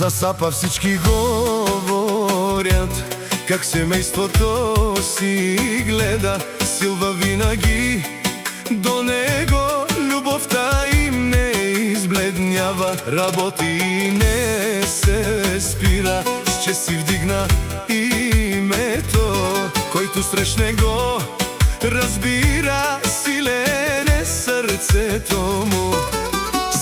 За Сапа всички говорят как семейството си гледа. Силва винаги до него, любовта им не избледнява. Работи и не се спира, с чест си вдигна името. Който срещне го, разбира, силен е сърцето му.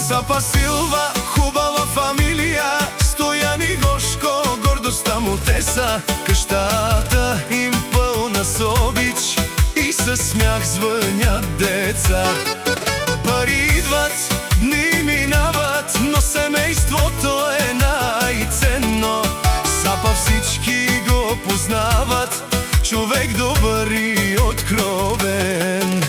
Сапа Силва, хубава фамилия, Стоян и Гошко, гордостта му те са. Къщата им пълна с обич и със смях звънят деца. Пари идват, дни минават, но семейството е най-ценно. Сапа всички го познават, човек добър и откровен.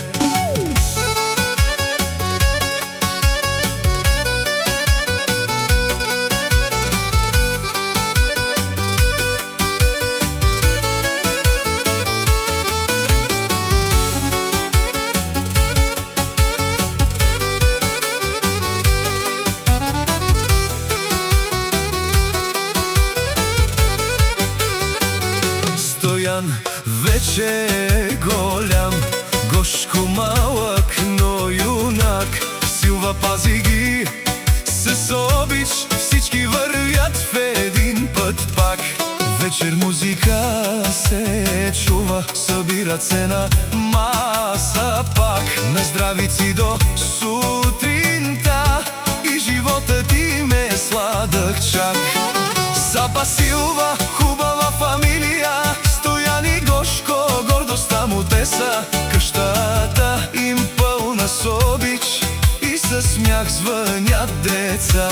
Стоян вече е голям, Гошко малък, но юнак. Силва пази ги с обич, всички вървят в един път пак. Вечер музика се чува, събират се на маса пак. На здравици до сутринта и животът им е сладък чак. Сапа Силва, хубава фамилия, Стоян и Гошко, гордостта му те са. Къщата им пълна с обич и със смях звънят деца.